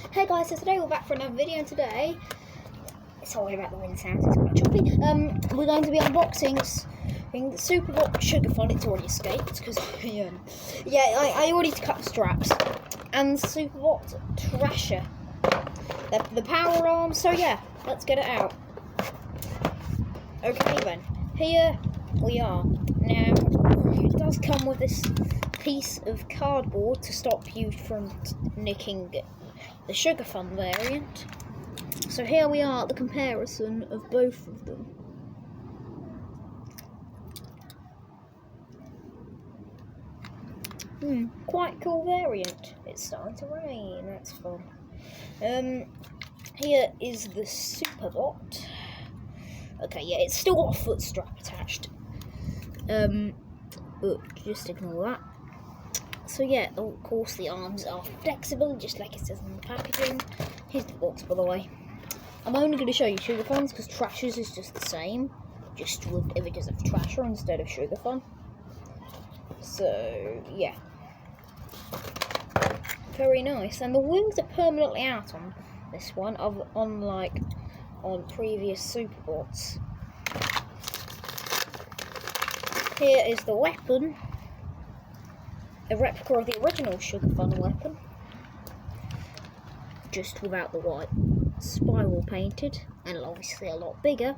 Hey guys, so today we're back for another video, and today, sorry about the wind sounds, it's quite choppy. We're going to be unboxing the Superbot Sugerfun. It's already escaped because I already cut the straps, and Superbot Trasher, the power arm. So yeah, let's get it out. Okay then, here we are. Now it does come with this piece of cardboard to stop you from nicking the Sugerfun variant. So here we are, the comparison of both of them. Quite cool variant. It's starting to rain, that's fun. Here is the Superbot. Okay, yeah, it's still got a foot strap attached. But just ignore that. So yeah, of course the arms are flexible, just like it says in the packaging. Here's the box, by the way. I'm only going to show you Sugerfuns because Trashers is just the same, just with images of Trasher instead of Sugerfun. So yeah, very nice. And the wings are permanently out on this one, unlike on previous Superbots. Here is the weapon. A replica of the original Sugerfun weapon, just without the white spiral painted, and obviously a lot bigger.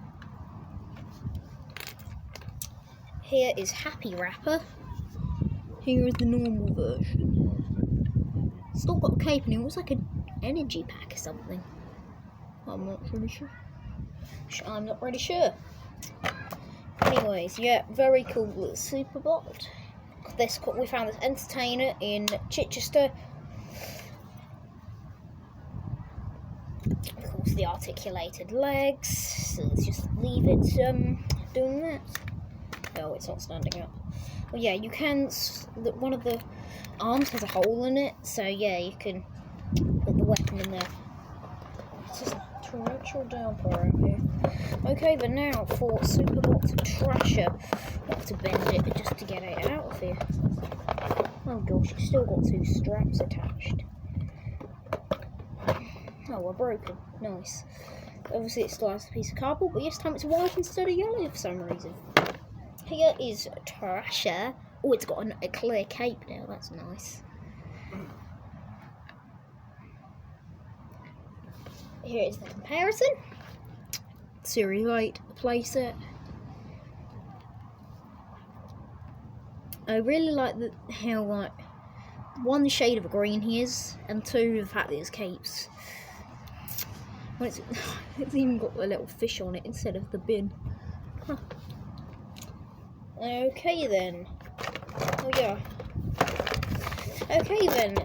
Here is Happy Wrapper. Here is the normal version. Still got a cape in it. It looks like an energy pack or something. I'm not really sure. I'm not really sure. Anyways, yeah, very cool little Superbot. We found this entertainer in Chichester. Of course, the articulated legs. So let's just leave it doing that. Oh, it's not standing up. Well, yeah, you can. One of the arms has a hole in it, so yeah, you can put the weapon in there. It's just a torrential downpour out here. Okay, but now for Superbot Trasher. I have to bend it just to get it out of here. Oh gosh, it's still got two straps attached. Oh, we're broken. Nice. Obviously, it still has a piece of cardboard, but this time it's white instead of yellow for some reason. Here is Trasher. Oh, it's got a clear cape now. That's nice. Here is the comparison. Series 8 playset. I really like how like one shade of green he is, and two the fact that his capes. Well, it's even got a little fish on it instead of the bin. Huh. Okay then. Oh yeah. Okay then.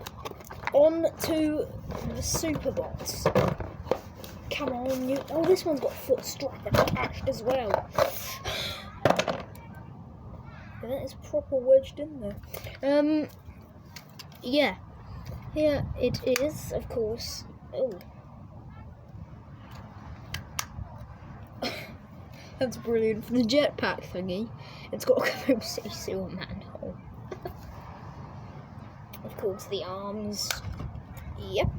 On to the Superbots. Come on, oh, this one's got a foot strap attached as well. And that is proper wedged in there. Yeah. Here it is, of course. Oh. That's brilliant. For the jetpack thingy, it's got a capacity sewer manhole. Of course, the arms. Yep.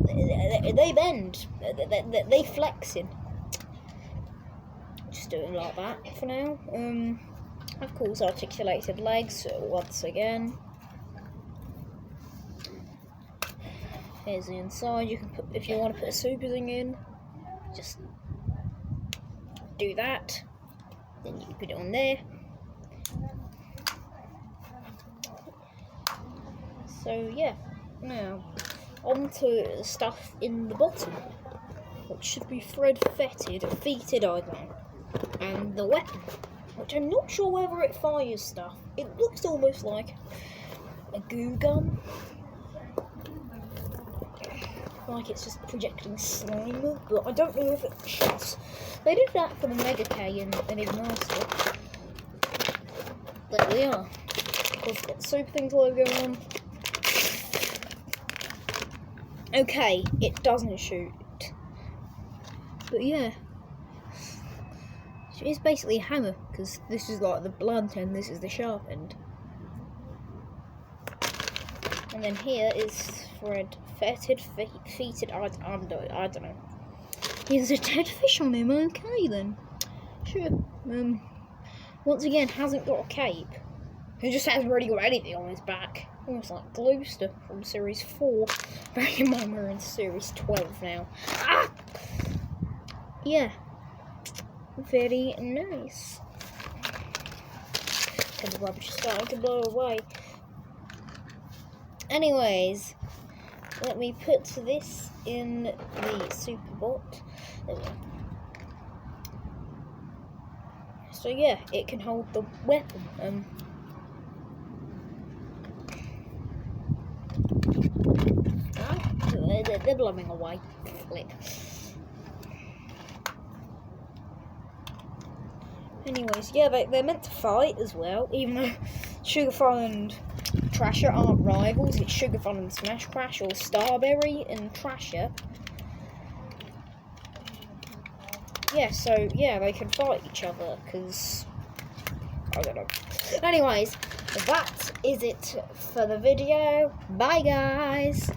They bend. They flexing. Just doing like that for now. Of course, articulated legs once again. Here's the inside. You can put, if you want to put a super thing in, just do that. Then you can put it on there. So yeah, now onto the stuff in the bottom, which should be feeted, I think, and the weapon, which I'm not sure whether it fires stuff. It looks almost like a goo gun, like it's just projecting slime, but I don't know if it shoots. They did that for the Mega K and Ignaster. There we are. We've got super things logo on. Okay, it doesn't shoot. But yeah. It's basically a hammer, because this is like the blunt end, this is the sharp end. And then here is thread feated, I don't know. He's a dead fish on him, okay then. Sure. Once again, hasn't got a cape. He just hasn't really got anything on his back. Almost like Gloucester from Series 4. Bearing in mind we're in Series 12 now. Ah! Yeah. Very nice. And the rubbish is starting to blow away. Anyways, let me put this in the super bot. There we go. So yeah, it can hold the weapon. They're blowing away. Flip. Anyways, yeah, they're meant to fight as well, even though Sugerfun and Trasher aren't rivals. It's Sugerfun and Smash Crash, or Starberry and Trasher. Yeah, so, yeah, they can fight each other, because, I don't know. Anyways, that is it for the video. Bye, guys!